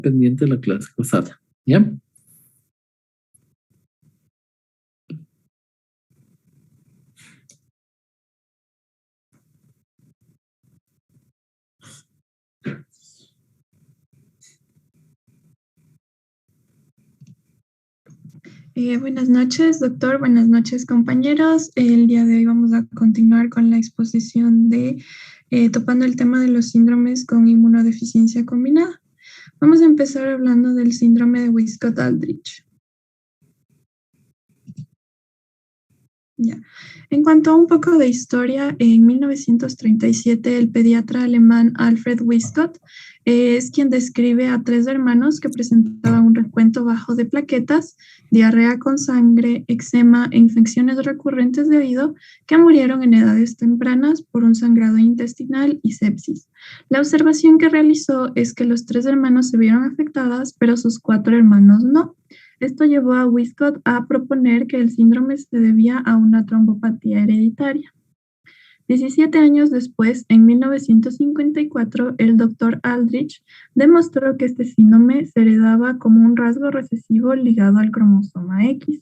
pendiente de la clase pasada, ¿ya? Buenas noches, doctor. Buenas noches, compañeros. El día de hoy vamos a continuar con la exposición de topando el tema de los síndromes con inmunodeficiencia combinada. Vamos a empezar hablando del síndrome de Wiskott-Aldrich. Ya. En cuanto a un poco de historia, en 1937 el pediatra alemán Alfred Wiskott es quien describe a 3 hermanos que presentaban un recuento bajo de plaquetas, diarrea con sangre, eczema e infecciones recurrentes de oído que murieron en edades tempranas por un sangrado intestinal y sepsis. La observación que realizó es que los 3 hermanos se vieron afectadas, pero sus 4 hermanos no. Esto llevó a Wiskott a proponer que el síndrome se debía a una trombopatía hereditaria. 17 años después, en 1954, el doctor Aldrich demostró que este síndrome se heredaba como un rasgo recesivo ligado al cromosoma X.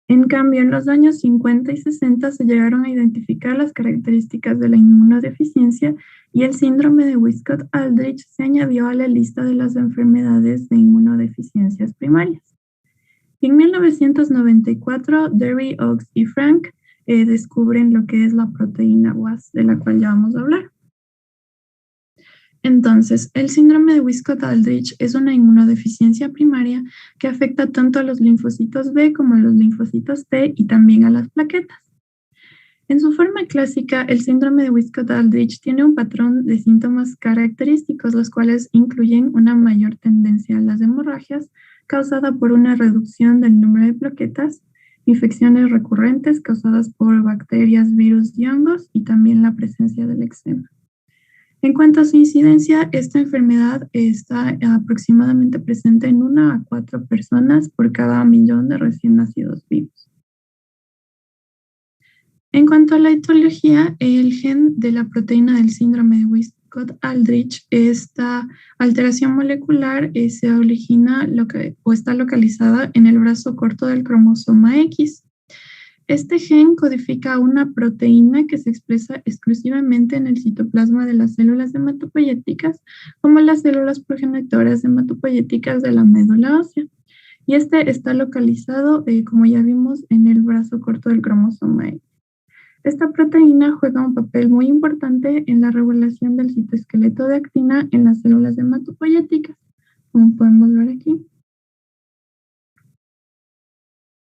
En cambio, en los años 50 y 60 se llegaron a identificar las características de la inmunodeficiencia y el síndrome de Wiskott-Aldrich se añadió a la lista de las enfermedades de inmunodeficiencias primarias. En 1994, Derry, Oaks y Frank descubren lo que es la proteína WAS, de la cual ya vamos a hablar. Entonces, el síndrome de Wiskott-Aldrich es una inmunodeficiencia primaria que afecta tanto a los linfocitos B como a los linfocitos T y también a las plaquetas. En su forma clásica, el síndrome de Wiskott-Aldrich tiene un patrón de síntomas característicos, los cuales incluyen una mayor tendencia a las hemorragias, causada por una reducción del número de plaquetas, infecciones recurrentes causadas por bacterias, virus y hongos, y también la presencia del eczema. En cuanto a su incidencia, esta enfermedad está aproximadamente presente en 1 a 4 personas por cada 1.000.000 de recién nacidos vivos. En cuanto a la etiología, el gen de la proteína del síndrome de Wiskott-Aldrich, esta alteración molecular se origina o está localizada en el brazo corto del cromosoma X. Este gen codifica una proteína que se expresa exclusivamente en el citoplasma de las células hematopoyéticas, como las células progenitoras hematopoyéticas de la médula ósea. Y este está localizado, como ya vimos, en el brazo corto del cromosoma X. Esta proteína juega un papel muy importante en la regulación del citoesqueleto de actina en las células hematopoyéticas, como podemos ver aquí.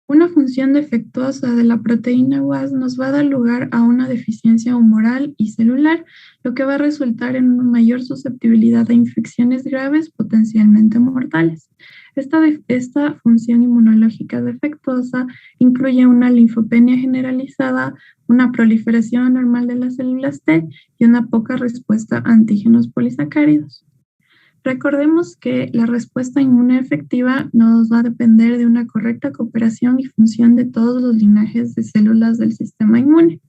Una función defectuosa de la proteína WAS nos va a dar lugar a una deficiencia humoral y celular, lo que va a resultar en una mayor susceptibilidad a infecciones graves potencialmente mortales. Esta función inmunológica defectuosa incluye una linfopenia generalizada, una proliferación anormal de las células T y una poca respuesta a antígenos polisacáridos. Recordemos que la respuesta inmune efectiva nos va a depender de una correcta cooperación y función de todos los linajes de células del sistema inmune.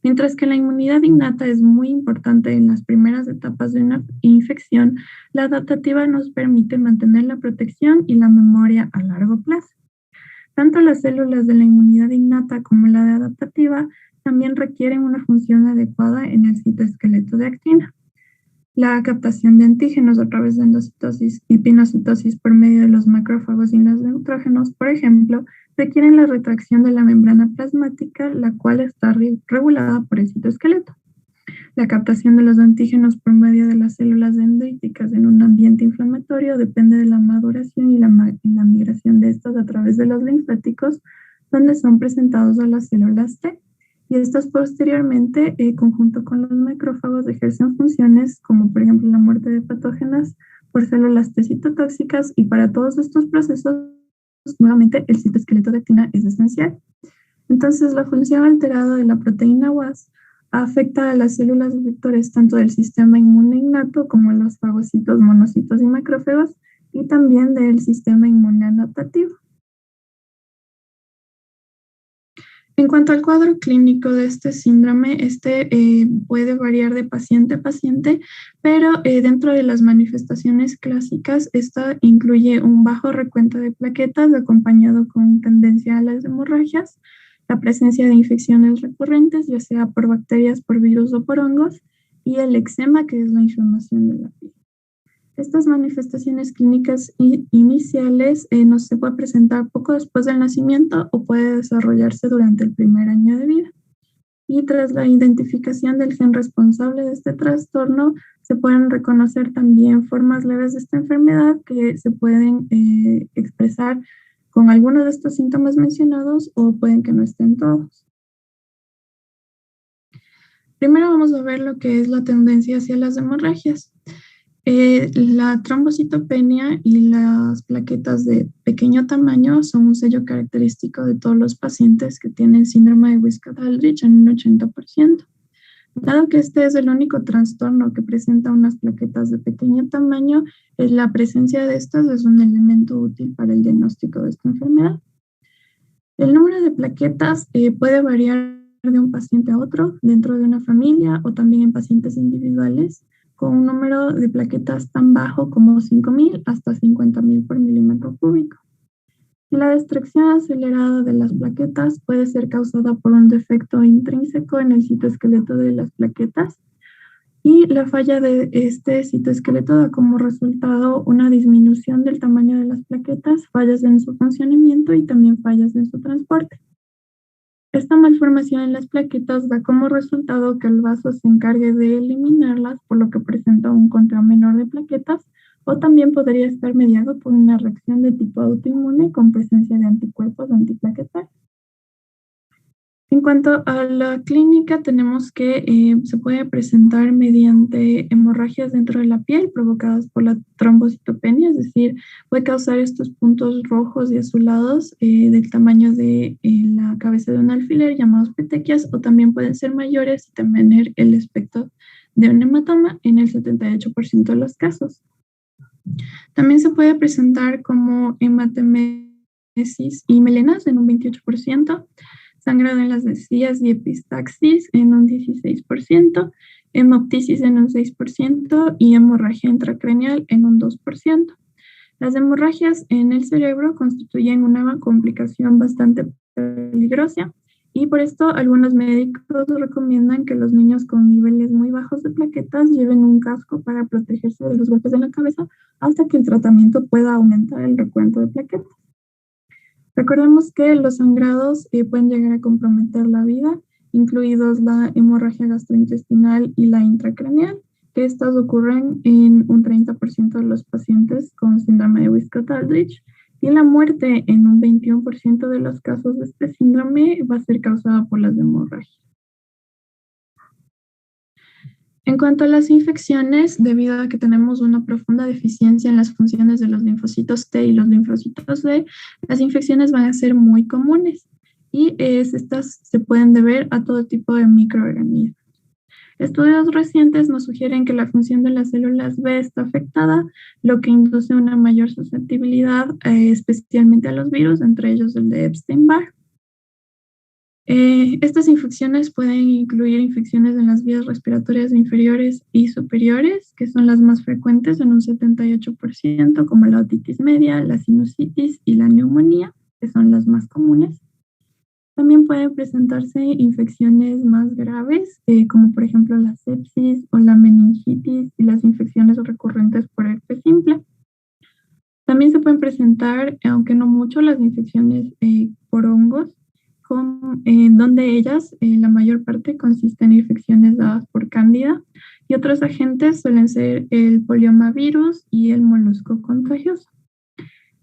Mientras que la inmunidad innata es muy importante en las primeras etapas de una infección, la adaptativa nos permite mantener la protección y la memoria a largo plazo. Tanto las células de la inmunidad innata como la de adaptativa también requieren una función adecuada en el citoesqueleto de actina. La captación de antígenos a través de endocitosis y pinocitosis por medio de los macrófagos y los neutrógenos, por ejemplo, requieren la retracción de la membrana plasmática, la cual está regulada por el citoesqueleto. La captación de los antígenos por medio de las células dendríticas en un ambiente inflamatorio depende de la maduración y la migración de estos a través de los linfáticos, donde son presentados a las células T. Y estos posteriormente, conjunto con los macrófagos, ejercen funciones como por ejemplo la muerte de patógenas por células T citotóxicas, y para todos estos procesos, nuevamente el citoesqueleto de actina es esencial. Entonces, la función alterada de la proteína WAS afecta a las células efectores tanto del sistema inmune innato como los fagocitos, monocitos y macrófagos, y también del sistema inmune adaptativo. En cuanto al cuadro clínico de este síndrome, puede variar de paciente a paciente, pero dentro de las manifestaciones clásicas, esta incluye un bajo recuento de plaquetas acompañado con tendencia a las hemorragias, la presencia de infecciones recurrentes, ya sea por bacterias, por virus o por hongos, y el eczema, que es la inflamación de la piel. Estas manifestaciones clínicas iniciales no se puede presentar poco después del nacimiento o puede desarrollarse durante el primer año de vida. Y tras la identificación del gen responsable de este trastorno, se pueden reconocer también formas leves de esta enfermedad que se pueden expresar con algunos de estos síntomas mencionados o pueden que no estén todos. Primero vamos a ver lo que es la tendencia hacia las hemorragias. La trombocitopenia y las plaquetas de pequeño tamaño son un sello característico de todos los pacientes que tienen síndrome de Wiskott-Aldrich en un 80%. Dado que este es el único trastorno que presenta unas plaquetas de pequeño tamaño, la presencia de estas es un elemento útil para el diagnóstico de esta enfermedad. El número de plaquetas puede variar de un paciente a otro dentro de una familia o también en pacientes individuales, con un número de plaquetas tan bajo como 5.000 hasta 50.000 por milímetro cúbico. La destrucción acelerada de las plaquetas puede ser causada por un defecto intrínseco en el citoesqueleto de las plaquetas y la falla de este citoesqueleto da como resultado una disminución del tamaño de las plaquetas, fallas en su funcionamiento y también fallas en su transporte. Esta malformación en las plaquetas da como resultado que el vaso se encargue de eliminarlas, por lo que presenta un conteo menor de plaquetas, o también podría estar mediado por una reacción de tipo autoinmune con presencia de anticuerpos antiplaquetarios. En cuanto a la clínica, tenemos que se puede presentar mediante hemorragias dentro de la piel provocadas por la trombocitopenia, es decir, puede causar estos puntos rojos y azulados del tamaño de la cabeza de un alfiler, llamados petequias, o también pueden ser mayores y tener el aspecto de un hematoma en el 78% de los casos. También se puede presentar como hematemesis y melenas en un 28%, sangrado en las encías y epistaxis en un 16%, hemoptisis en un 6% y hemorragia intracraneal en un 2%. Las hemorragias en el cerebro constituyen una complicación bastante peligrosa y por esto algunos médicos recomiendan que los niños con niveles muy bajos de plaquetas lleven un casco para protegerse de los golpes en la cabeza hasta que el tratamiento pueda aumentar el recuento de plaquetas. Recordemos que los sangrados pueden llegar a comprometer la vida, incluidos la hemorragia gastrointestinal y la intracraneal, que estas ocurren en un 30% de los pacientes con síndrome de Wiskott-Aldrich, y la muerte en un 21% de los casos de este síndrome va a ser causada por las hemorragias. En cuanto a las infecciones, debido a que tenemos una profunda deficiencia en las funciones de los linfocitos T y los linfocitos B, las infecciones van a ser muy comunes y estas se pueden deber a todo tipo de microorganismos. Estudios recientes nos sugieren que la función de las células B está afectada, lo que induce una mayor susceptibilidad especialmente a los virus, entre ellos el de Epstein-Barr. Estas infecciones pueden incluir infecciones en las vías respiratorias inferiores y superiores, que son las más frecuentes en un 78%, como la otitis media, la sinusitis y la neumonía, que son las más comunes. También pueden presentarse infecciones más graves, como por ejemplo la sepsis o la meningitis y las infecciones recurrentes por herpes simple. También se pueden presentar, aunque no mucho, las infecciones por hongos, donde ellas, la mayor parte, consisten en infecciones dadas por cándida y otros agentes suelen ser el poliomavirus y el molusco contagioso.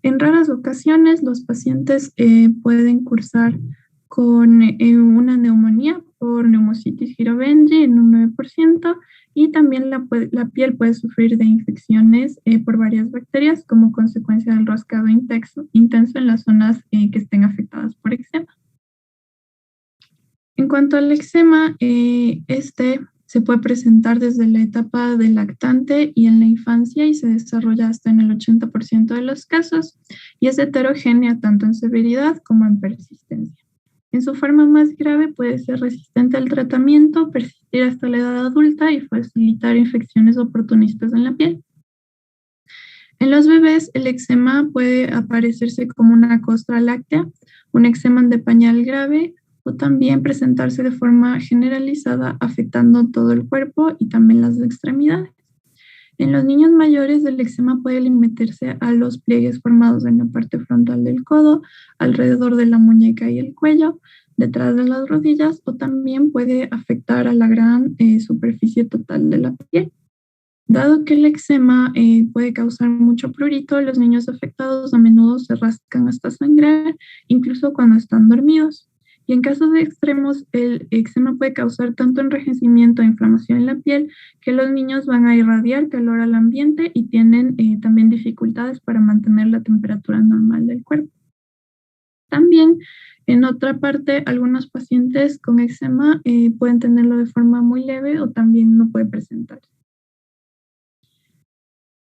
En raras ocasiones, los pacientes pueden cursar con una neumonía por neumocitis girobengi en un 9% y también la piel puede sufrir de infecciones por varias bacterias como consecuencia del rascado intenso en las zonas que estén afectadas por eczema. En cuanto al eczema, se puede presentar desde la etapa del lactante y en la infancia y se desarrolla hasta en el 80% de los casos y es heterogénea tanto en severidad como en persistencia. En su forma más grave puede ser resistente al tratamiento, persistir hasta la edad adulta y facilitar infecciones oportunistas en la piel. En los bebés, el eczema puede aparecerse como una costra láctea, un eczema de pañal grave o también presentarse de forma generalizada afectando todo el cuerpo y también las extremidades. En los niños mayores, el eczema puede limitarse a los pliegues formados en la parte frontal del codo, alrededor de la muñeca y el cuello, detrás de las rodillas, o también puede afectar a la gran superficie total de la piel. Dado que el eczema puede causar mucho prurito, los niños afectados a menudo se rascan hasta sangrar, incluso cuando están dormidos. Y en casos de extremos, el eczema puede causar tanto enrojecimiento e inflamación en la piel que los niños van a irradiar calor al ambiente y tienen también dificultades para mantener la temperatura normal del cuerpo. También, en otra parte, algunos pacientes con eczema pueden tenerlo de forma muy leve o también no puede presentarse.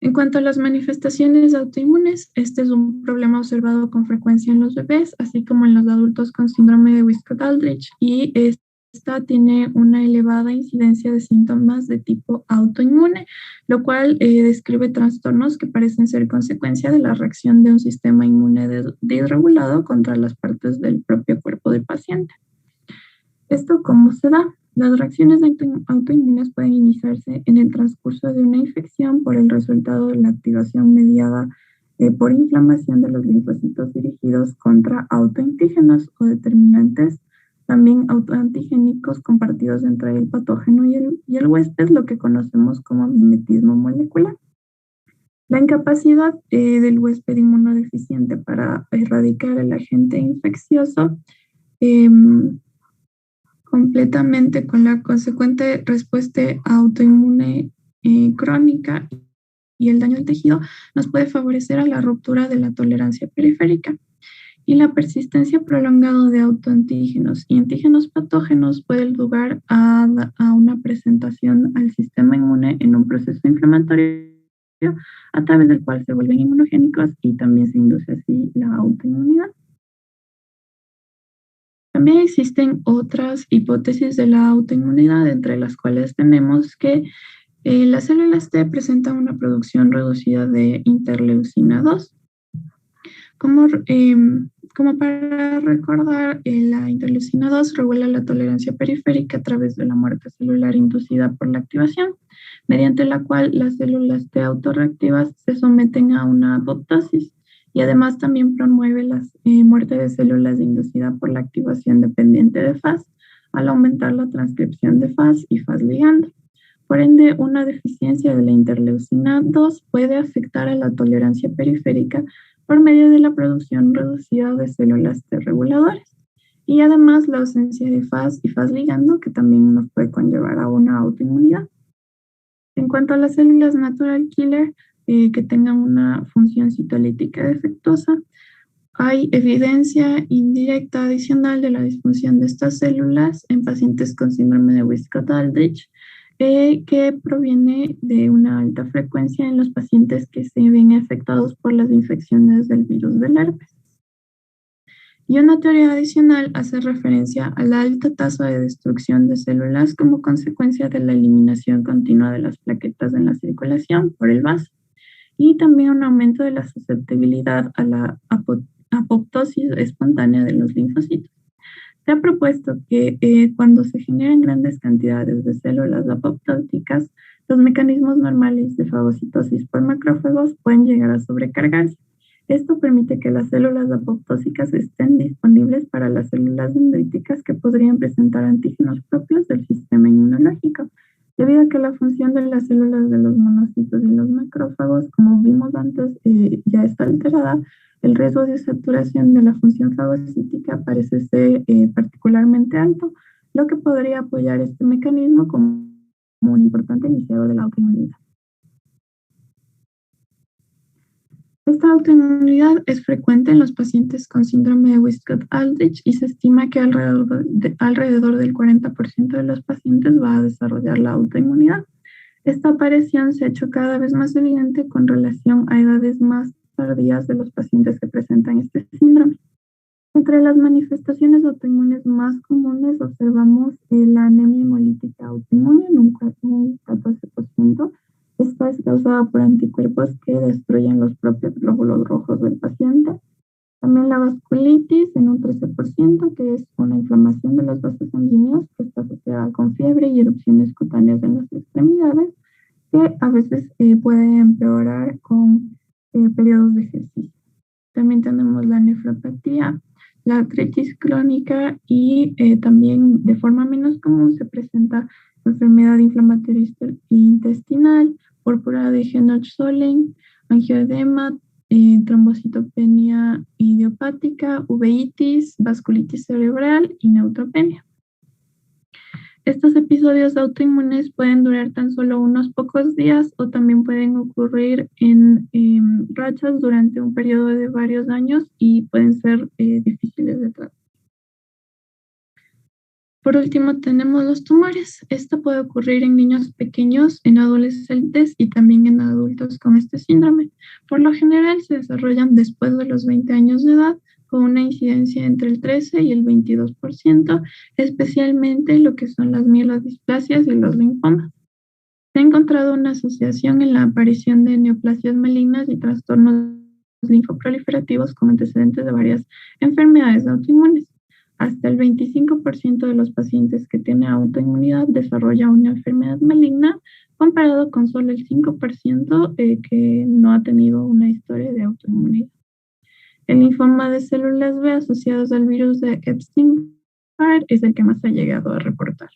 En cuanto a las manifestaciones autoinmunes, este es un problema observado con frecuencia en los bebés, así como en los adultos con síndrome de Wiskott-Aldrich, y esta tiene una elevada incidencia de síntomas de tipo autoinmune, lo cual describe trastornos que parecen ser consecuencia de la reacción de un sistema inmune desregulado contra las partes del propio cuerpo del paciente. ¿Esto cómo se da? Las reacciones autoinmunes pueden iniciarse en el transcurso de una infección por el resultado de la activación mediada por inflamación de los linfocitos dirigidos contra autoantígenos o determinantes, también autoantigénicos compartidos entre el patógeno y el huésped, lo que conocemos como mimetismo molecular. La incapacidad del huésped inmunodeficiente para erradicar el agente infeccioso completamente con la consecuente respuesta autoinmune crónica y el daño al tejido, nos puede favorecer a la ruptura de la tolerancia periférica. Y la persistencia prolongada de autoantígenos y antígenos patógenos puede dar lugar a una presentación al sistema inmune en un proceso inflamatorio a través del cual se vuelven inmunogénicos y también se induce así la autoinmunidad. También existen otras hipótesis de la autoinmunidad, entre las cuales tenemos que las células T presentan una producción reducida de interleucina 2. Como para recordar, la interleucina 2 regula la tolerancia periférica a través de la muerte celular inducida por la activación, mediante la cual las células T autorreactivas se someten a una apoptosis. Y además también promueve la muerte de células inducida por la activación dependiente de Fas, al aumentar la transcripción de Fas y Fas ligando. Por ende, una deficiencia de la interleucina 2 puede afectar a la tolerancia periférica por medio de la producción reducida de células T reguladoras. Y además la ausencia de Fas y Fas ligando, que también nos puede conllevar a una autoinmunidad. En cuanto a las células natural killer, que tengan una función citolítica defectuosa, hay evidencia indirecta adicional de la disfunción de estas células en pacientes con síndrome de Wiskott-Aldrich, que proviene de una alta frecuencia en los pacientes que se ven afectados por las infecciones del virus del herpes. Y una teoría adicional hace referencia a la alta tasa de destrucción de células como consecuencia de la eliminación continua de las plaquetas en la circulación por el vaso, y también un aumento de la susceptibilidad a la apoptosis espontánea de los linfocitos. Se ha propuesto que cuando se generan grandes cantidades de células apoptóticas, los mecanismos normales de fagocitosis por macrófagos pueden llegar a sobrecargarse. Esto permite que las células apoptósicas estén disponibles para las células dendríticas que podrían presentar antígenos propios del sistema inmunológico. Debido a que la función de las células de los monocitos y los macrófagos, como vimos antes, ya está alterada, el riesgo de saturación de la función fagocítica parece ser particularmente alto, lo que podría apoyar este mecanismo como un importante iniciador de la autoinmunidad. Esta autoinmunidad es frecuente en los pacientes con síndrome de Wiskott-Aldrich y se estima que alrededor del 40% de los pacientes va a desarrollar la autoinmunidad. Esta aparición se ha hecho cada vez más evidente con relación a edades más tardías de los pacientes que presentan este síndrome. Entre las manifestaciones autoinmunes más comunes observamos la anemia hemolítica autoinmune en un 14%. Esta es causada por anticuerpos que destruyen los propios glóbulos rojos del paciente. También la vasculitis en un 13%, que es una inflamación de los vasos sanguíneos que está asociada con fiebre y erupciones cutáneas en las extremidades, que a veces puede empeorar con periodos de ejercicio. También tenemos la nefropatía, la artritis crónica y también de forma menos común se presenta enfermedad inflamatoria intestinal, púrpura de Henoch-Zollern, angioedema, trombocitopenia idiopática, uveitis, vasculitis cerebral y neutropenia. Estos episodios autoinmunes pueden durar tan solo unos pocos días o también pueden ocurrir en rachas durante un periodo de varios años y pueden ser difíciles de tratar. Por último, tenemos los tumores. Esto puede ocurrir en niños pequeños, en adolescentes y también en adultos con este síndrome. Por lo general se desarrollan después de los 20 años de edad, con una incidencia entre el 13 y el 22%, especialmente lo que son las mielodisplasias y los linfomas. Se ha encontrado una asociación en la aparición de neoplasias malignas y trastornos linfoproliferativos con antecedentes de varias enfermedades autoinmunes. Hasta el 25% de los pacientes que tienen autoinmunidad desarrolla una enfermedad maligna, comparado con solo el 5% que no ha tenido una historia de autoinmunidad. El linfoma de células B asociados al virus de Epstein-Barr es el que más ha llegado a reportar.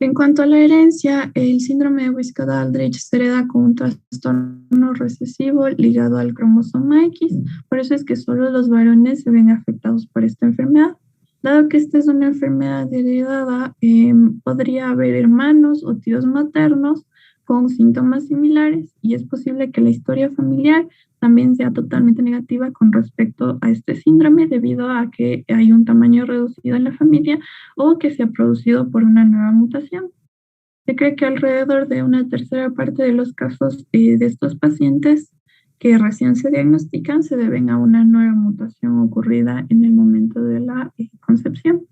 En cuanto a la herencia, el síndrome de Wiskott-Aldrich se hereda con un trastorno recesivo ligado al cromosoma X, por eso es que solo los varones se ven afectados por esta enfermedad. Dado que esta es una enfermedad heredada, podría haber hermanos o tíos maternos con síntomas similares y es posible que la historia familiar también sea totalmente negativa con respecto a este síndrome debido a que hay un tamaño reducido en la familia o que se ha producido por una nueva mutación. Se cree que alrededor de una tercera parte de los casos de estos pacientes que recién se diagnostican se deben a una nueva mutación ocurrida en el momento de la concepción.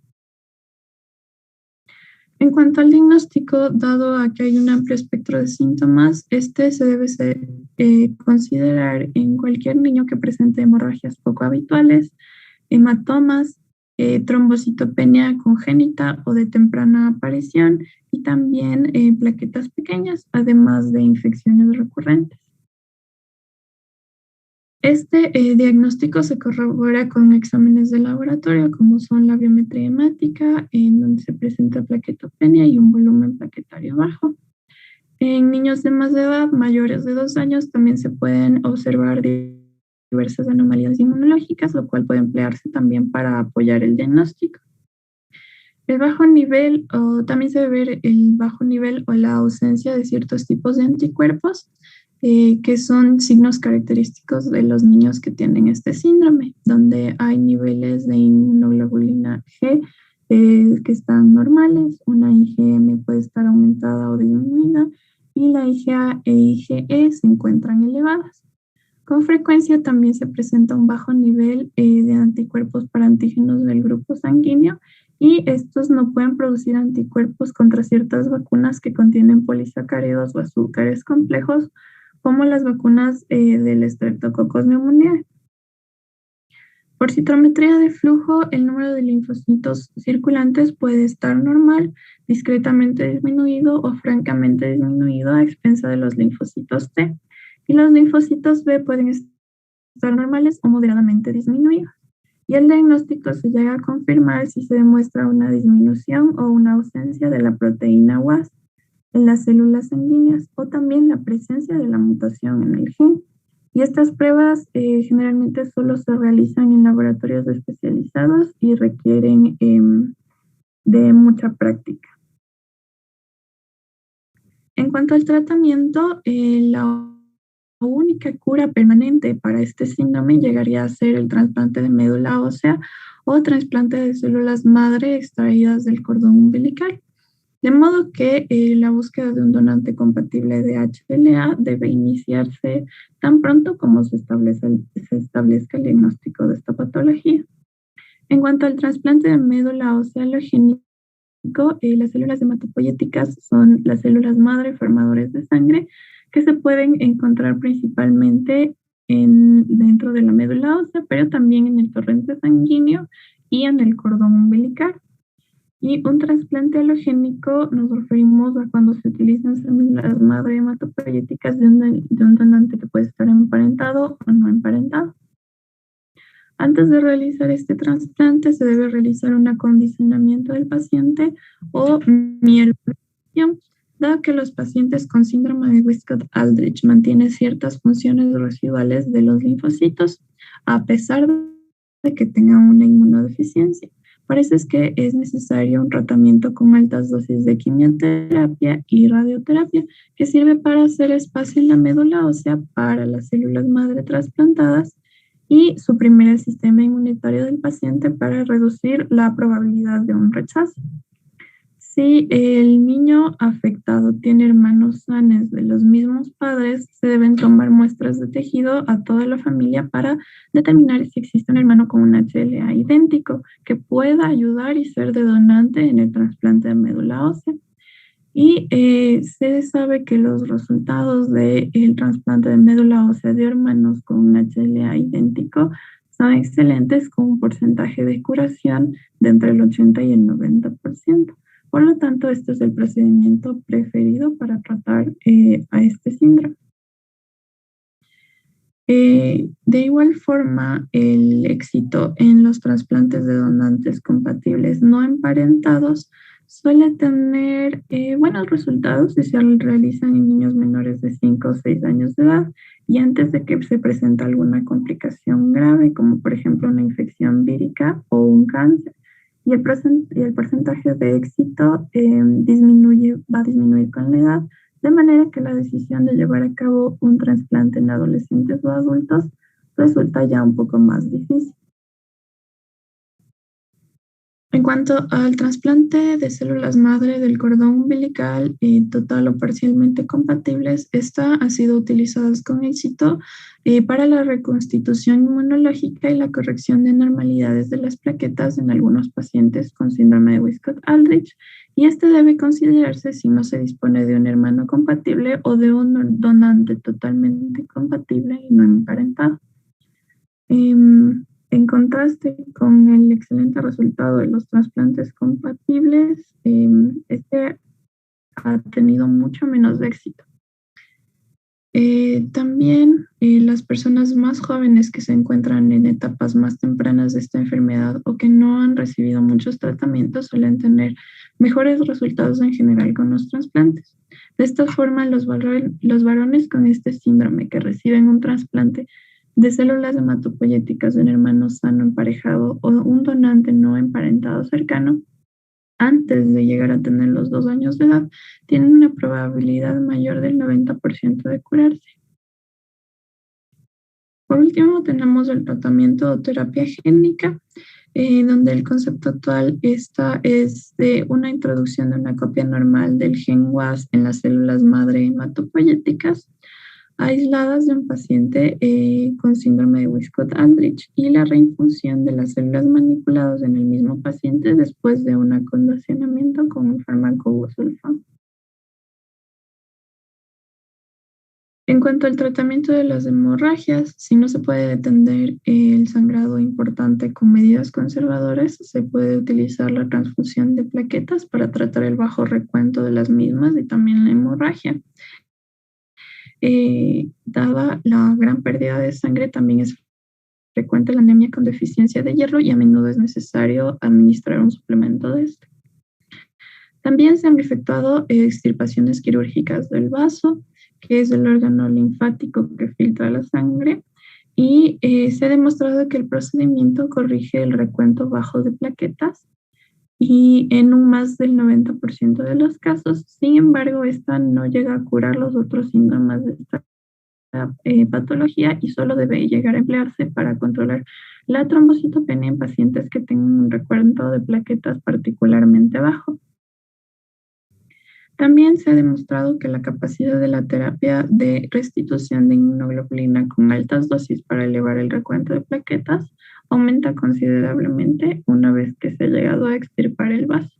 En cuanto al diagnóstico, dado a que hay un amplio espectro de síntomas, este se debe considerar en cualquier niño que presente hemorragias poco habituales, hematomas, trombocitopenia congénita o de temprana aparición y también plaquetas pequeñas, además de infecciones recurrentes. Este diagnóstico se corrobora con exámenes de laboratorio, como son la biometría hemática, en donde se presenta plaquetopenia y un volumen plaquetario bajo. En niños de más edad, mayores de 2 años, también se pueden observar diversas anomalías inmunológicas, lo cual puede emplearse también para apoyar el diagnóstico. El bajo nivel, o también se debe ver el bajo nivel o la ausencia de ciertos tipos de anticuerpos, que son signos característicos de los niños que tienen este síndrome, donde hay niveles de inmunoglobulina G que están normales, una IgM puede estar aumentada o disminuida, y la IgA e IgE se encuentran elevadas. Con frecuencia también se presenta un bajo nivel de anticuerpos para antígenos del grupo sanguíneo, y estos no pueden producir anticuerpos contra ciertas vacunas que contienen polisacáridos o azúcares complejos, como las vacunas del Streptococcus pneumoniae. Por citometría de flujo, el número de linfocitos circulantes puede estar normal, discretamente disminuido o francamente disminuido a expensa de los linfocitos T. Y los linfocitos B pueden estar normales o moderadamente disminuidos. Y el diagnóstico se llega a confirmar si se demuestra una disminución o una ausencia de la proteína WAS en las células sanguíneas o también la presencia de la mutación en el gen. Y estas pruebas generalmente solo se realizan en laboratorios especializados y requieren de mucha práctica. En cuanto al tratamiento, la única cura permanente para este síndrome llegaría a ser el trasplante de médula ósea o trasplante de células madre extraídas del cordón umbilical. De modo que la búsqueda de un donante compatible de HLA debe iniciarse tan pronto como se establezca el diagnóstico de esta patología. En cuanto al trasplante de médula ósea alogénico, las células hematopoyéticas son las células madre formadores de sangre que se pueden encontrar principalmente dentro de la médula ósea, pero también en el torrente sanguíneo y en el cordón umbilical. Y un trasplante halogénico nos referimos a cuando se utilizan células madre hematopoyéticas de un donante que puede estar emparentado o no emparentado. Antes de realizar este trasplante se debe realizar un acondicionamiento del paciente o mielorización, dado que los pacientes con síndrome de Wiskott-Aldrich mantienen ciertas funciones residuales de los linfocitos, a pesar de que tengan una inmunodeficiencia. Por eso es que es necesario un tratamiento con altas dosis de quimioterapia y radioterapia, que sirve para hacer espacio en la médula ósea para las células madre trasplantadas y suprimir el sistema inmunitario del paciente para reducir la probabilidad de un rechazo. Si el niño afectado tiene hermanos sanos de los mismos padres, se deben tomar muestras de tejido a toda la familia para determinar si existe un hermano con un HLA idéntico que pueda ayudar y ser de donante en el trasplante de médula ósea. Y se sabe que los resultados del trasplante de médula ósea de hermanos con un HLA idéntico son excelentes, con un porcentaje de curación de entre el 80 y el 90%. Por lo tanto, este es el procedimiento preferido para tratar a este síndrome. De igual forma, el éxito en los trasplantes de donantes compatibles no emparentados suele tener buenos resultados si se realizan en niños menores de 5 o 6 años de edad y antes de que se presente alguna complicación grave, como por ejemplo una infección vírica o un cáncer. Y el porcentaje de éxito va a disminuir con la edad, de manera que la decisión de llevar a cabo un trasplante en adolescentes o adultos resulta ya un poco más difícil. En cuanto al trasplante de células madre del cordón umbilical, total o parcialmente compatibles, esta ha sido utilizada con éxito para la reconstitución inmunológica y la corrección de anormalidades de las plaquetas en algunos pacientes con síndrome de Wiskott-Aldrich, y este debe considerarse si no se dispone de un hermano compatible o de un donante totalmente compatible y no emparentado. En contraste con el excelente resultado de los trasplantes compatibles, este ha tenido mucho menos éxito. También las personas más jóvenes que se encuentran en etapas más tempranas de esta enfermedad o que no han recibido muchos tratamientos suelen tener mejores resultados en general con los trasplantes. De esta forma, los varones con este síndrome que reciben un trasplante de células hematopoyéticas de un hermano sano emparejado o un donante no emparentado cercano, antes de llegar a tener los 2 años de edad, tienen una probabilidad mayor del 90% de curarse. Por último, tenemos el tratamiento o terapia génica, donde el concepto actual es de una introducción de una copia normal del gen WAS en las células madre hematopoyéticas aisladas de un paciente con síndrome de Wiskott-Aldrich y la reinfusión de las células manipuladas en el mismo paciente después de un acondicionamiento con un fármaco busulfán. En cuanto al tratamiento de las hemorragias, si no se puede detener el sangrado importante con medidas conservadoras, se puede utilizar la transfusión de plaquetas para tratar el bajo recuento de las mismas y también la hemorragia. Dada la gran pérdida de sangre, también es frecuente la anemia con deficiencia de hierro y a menudo es necesario administrar un suplemento de este. También se han efectuado extirpaciones quirúrgicas del vaso, que es el órgano linfático que filtra la sangre, y se ha demostrado que el procedimiento corrige el recuento bajo de plaquetas y en un más del 90% de los casos. Sin embargo, esta no llega a curar los otros síntomas de esta patología y solo debe llegar a emplearse para controlar la trombocitopenia en pacientes que tengan un recuento de plaquetas particularmente bajo. También se ha demostrado que la capacidad de la terapia de restitución de inmunoglobulina con altas dosis para elevar el recuento de plaquetas aumenta considerablemente una vez que se ha llegado a extirpar el vaso.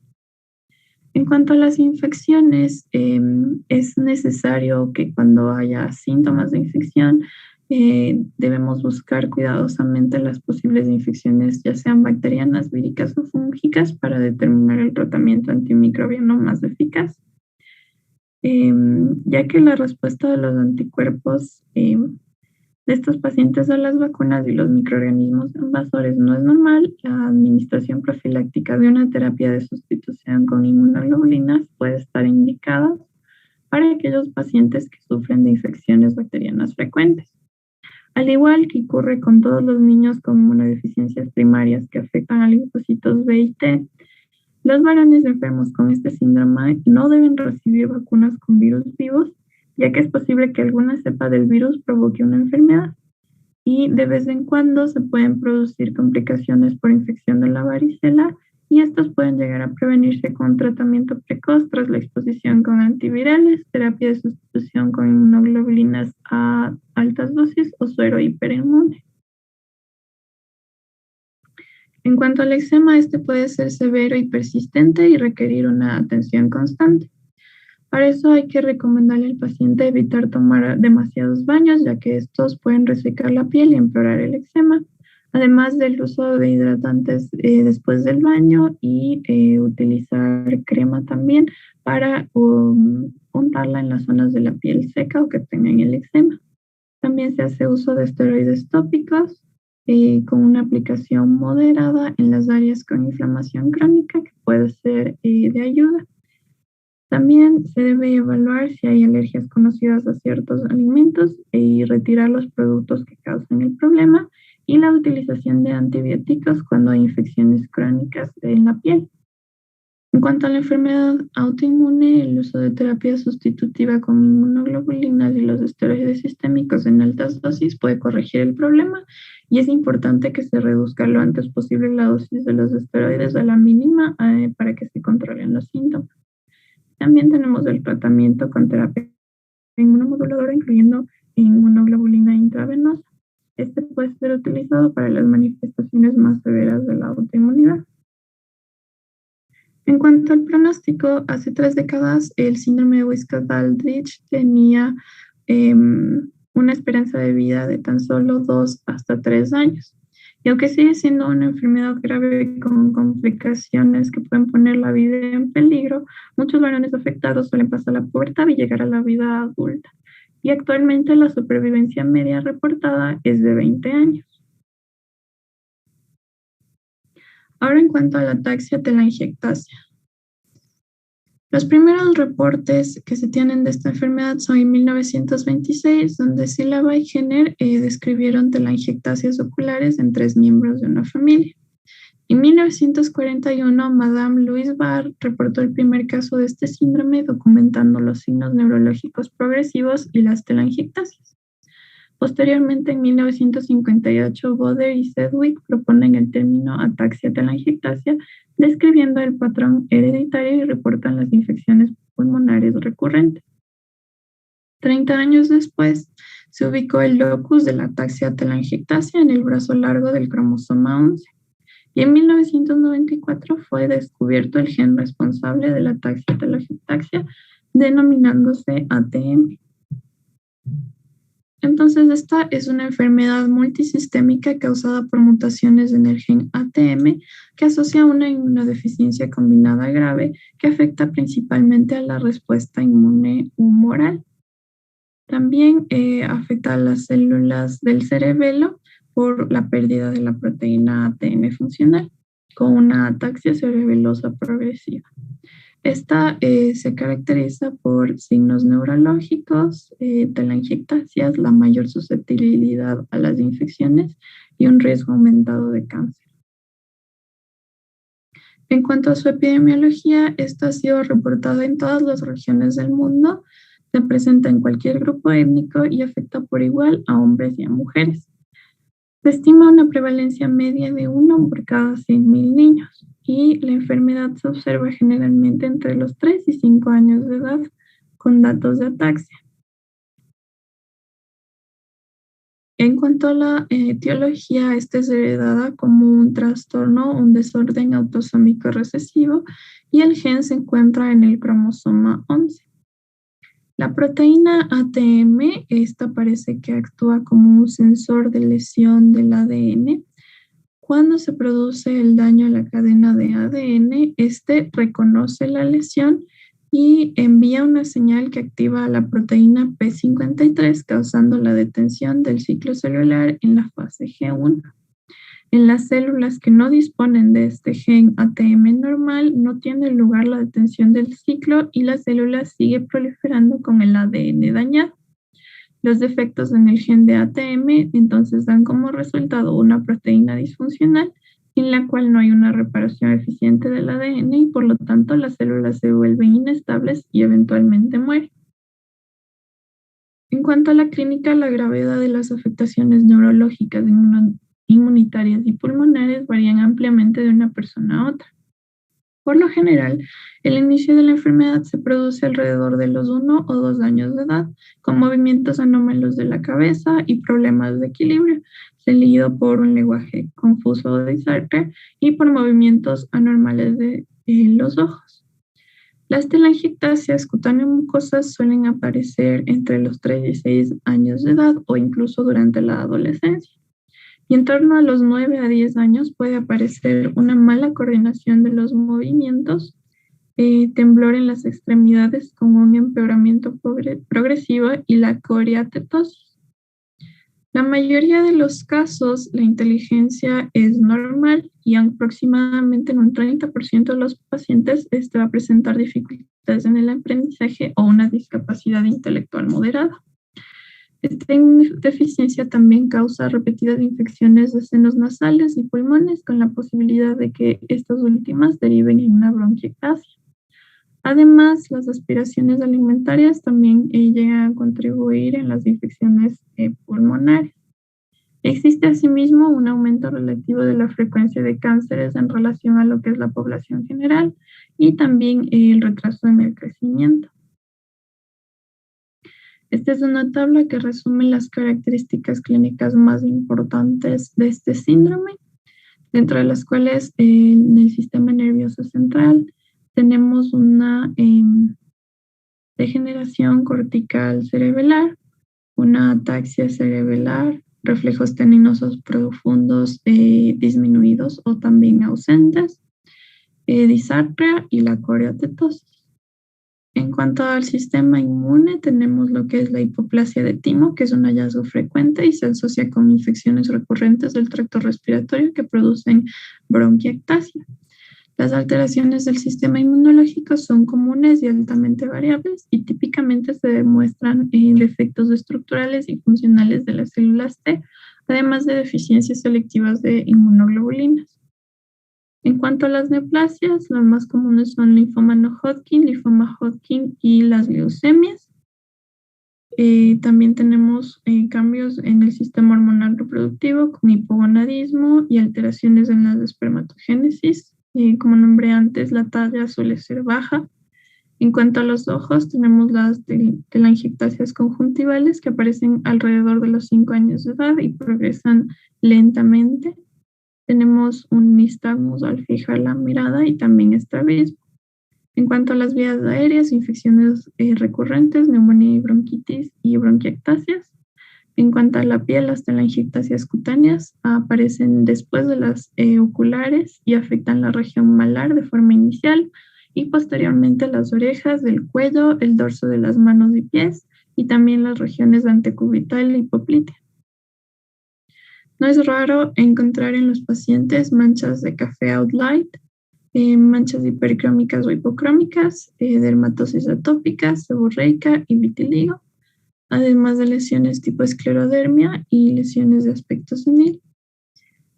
En cuanto a las infecciones, es necesario que cuando haya síntomas de infección, debemos buscar cuidadosamente las posibles infecciones, ya sean bacterianas, víricas o fúngicas, para determinar el tratamiento antimicrobiano más eficaz. Ya que la respuesta de los anticuerpos de estos pacientes a las vacunas y los microorganismos invasores no es normal, la administración profiláctica de una terapia de sustitución con inmunoglobulinas puede estar indicada para aquellos pacientes que sufren de infecciones bacterianas frecuentes. Al igual que ocurre con todos los niños con inmunodeficiencias primarias que afectan a linfocitos B y T, los varones enfermos con este síndrome no deben recibir vacunas con virus vivos, ya que es posible que alguna cepa del virus provoque una enfermedad. Y de vez en cuando se pueden producir complicaciones por infección de la varicela, y estos pueden llegar a prevenirse con tratamiento precoz tras la exposición con antivirales, terapia de sustitución con inmunoglobulinas a altas dosis o suero hiperinmune. En cuanto al eczema, este puede ser severo y persistente y requerir una atención constante. Para eso hay que recomendarle al paciente evitar tomar demasiados baños, ya que estos pueden resecar la piel y empeorar el eczema, además del uso de hidratantes después del baño y utilizar crema también para untarla en las zonas de la piel seca o que tengan el eczema. También se hace uso de esteroides tópicos con una aplicación moderada en las áreas con inflamación crónica, que puede ser de ayuda. También se debe evaluar si hay alergias conocidas a ciertos alimentos y retirar los productos que causan el problema, y la utilización de antibióticos cuando hay infecciones crónicas en la piel. En cuanto a la enfermedad autoinmune, el uso de terapia sustitutiva con inmunoglobulinas y los esteroides sistémicos en altas dosis puede corregir el problema, y es importante que se reduzca lo antes posible la dosis de los esteroides a la mínima para que se controlen los síntomas. También tenemos el tratamiento con terapia inmunomoduladora, incluyendo inmunoglobulina intravenosa. Este puede ser utilizado para las manifestaciones más severas de la autoinmunidad. En cuanto al pronóstico, hace 3 décadas el síndrome de Wiskott-Aldrich tenía una esperanza de vida de tan solo 2 hasta 3 años. Y aunque sigue siendo una enfermedad grave con complicaciones que pueden poner la vida en peligro, muchos varones afectados suelen pasar la pubertad y llegar a la vida adulta. Y actualmente la supervivencia media reportada es de 20 años. Ahora, en cuanto a la ataxia telangiectasia. Los primeros reportes que se tienen de esta enfermedad son en 1926, donde Silava y Jenner describieron telangiectasias oculares en 3 miembros de una familia. En 1941, Madame Louise Barr reportó el primer caso de este síndrome, documentando los signos neurológicos progresivos y las telangiectasias. Posteriormente, en 1958, Boder y Sedgwick proponen el término ataxia telangiectasia, describiendo el patrón hereditario, y reportan las infecciones pulmonares recurrentes. 30 años después, se ubicó el locus de la ataxia telangiectasia en el brazo largo del cromosoma 11. Y en 1994 fue descubierto el gen responsable de la ataxia telangiectasia, denominándose ATM. Entonces, esta es una enfermedad multisistémica causada por mutaciones en el gen ATM, que asocia a una inmunodeficiencia combinada grave que afecta principalmente a la respuesta inmune humoral. También afecta a las células del cerebelo por la pérdida de la proteína ATM funcional, con una ataxia cerebelosa progresiva. Esta se caracteriza por signos neurológicos, telangiectasias, la mayor susceptibilidad a las infecciones y un riesgo aumentado de cáncer. En cuanto a su epidemiología, esto ha sido reportado en todas las regiones del mundo, se presenta en cualquier grupo étnico y afecta por igual a hombres y a mujeres. Se estima una prevalencia media de 1 por cada 100.000 niños y la enfermedad se observa generalmente entre los 3 y 5 años de edad con datos de ataxia. En cuanto a la etiología, esta es heredada como un trastorno, un desorden autosómico recesivo y el gen se encuentra en el cromosoma 11. La proteína ATM, esta parece que actúa como un sensor de lesión del ADN. Cuando se produce el daño a la cadena de ADN, este reconoce la lesión y envía una señal que activa a la proteína P53, causando la detención del ciclo celular en la fase G1. En las células que no disponen de este gen ATM normal, no tiene lugar la detención del ciclo y la célula sigue proliferando con el ADN dañado. Los defectos en el gen de ATM entonces dan como resultado una proteína disfuncional en la cual no hay una reparación eficiente del ADN y por lo tanto las células se vuelven inestables y eventualmente mueren. En cuanto a la clínica, la gravedad de las afectaciones neurológicas, inmunitarias y pulmonares varían ampliamente de una persona a otra. Por lo general, el inicio de la enfermedad se produce alrededor de los 1 o 2 años de edad, con movimientos anómalos de la cabeza y problemas de equilibrio, seguido por un lenguaje confuso de Sartre y por movimientos anormales de los ojos. Las telangiectasias cutáneo-mucosas suelen aparecer entre los 3 y 6 años de edad o incluso durante la adolescencia. Y en torno a los 9 a 10 años puede aparecer una mala coordinación de los movimientos, temblor en las extremidades con un empeoramiento progresivo y la coriatetosis. La mayoría de los casos, la inteligencia es normal y aproximadamente en un 30% de los pacientes va a presentar dificultades en el aprendizaje o una discapacidad intelectual moderada. Esta deficiencia también causa repetidas infecciones de senos nasales y pulmones con la posibilidad de que estas últimas deriven en una bronquiectasia. Además, las aspiraciones alimentarias también llegan a contribuir en las infecciones pulmonares. Existe asimismo un aumento relativo de la frecuencia de cánceres en relación a lo que es la población general y también el retraso en el crecimiento. Esta es una tabla que resume las características clínicas más importantes de este síndrome, dentro de las cuales en el sistema nervioso central tenemos una degeneración cortical cerebelar, una ataxia cerebelar, reflejos teninosos profundos disminuidos o también ausentes, disartria y la coriatetosis. En cuanto al sistema inmune, tenemos lo que es la hipoplasia de timo, que es un hallazgo frecuente y se asocia con infecciones recurrentes del tracto respiratorio que producen bronquiectasia. Las alteraciones del sistema inmunológico son comunes y altamente variables y típicamente se demuestran en defectos estructurales y funcionales de las células T, además de deficiencias selectivas de inmunoglobulinas. En cuanto a las neoplasias, las más comunes son linfoma no Hodgkin, linfoma Hodgkin y las leucemias. También tenemos cambios en el sistema hormonal reproductivo con hipogonadismo y alteraciones en la espermatogénesis. Como nombré antes, la talla suele ser baja. En cuanto a los ojos, tenemos las telangiectasias conjuntivales que aparecen alrededor de los 5 años de edad y progresan lentamente. Tenemos un nistagmus al fijar la mirada y también estrabismo. En cuanto a las vías aéreas, infecciones recurrentes, neumonía y bronquitis y bronquiectasias. En cuanto a la piel, las telangiectasias cutáneas aparecen después de las oculares y afectan la región malar de forma inicial y posteriormente las orejas, el cuello, el dorso de las manos y pies y también las regiones antecubital y poplitea. No es raro encontrar en los pacientes manchas de café outline, manchas hipercrómicas o hipocrómicas, dermatosis atópica, seborreica y vitiligo, además de lesiones tipo esclerodermia y lesiones de aspecto senil.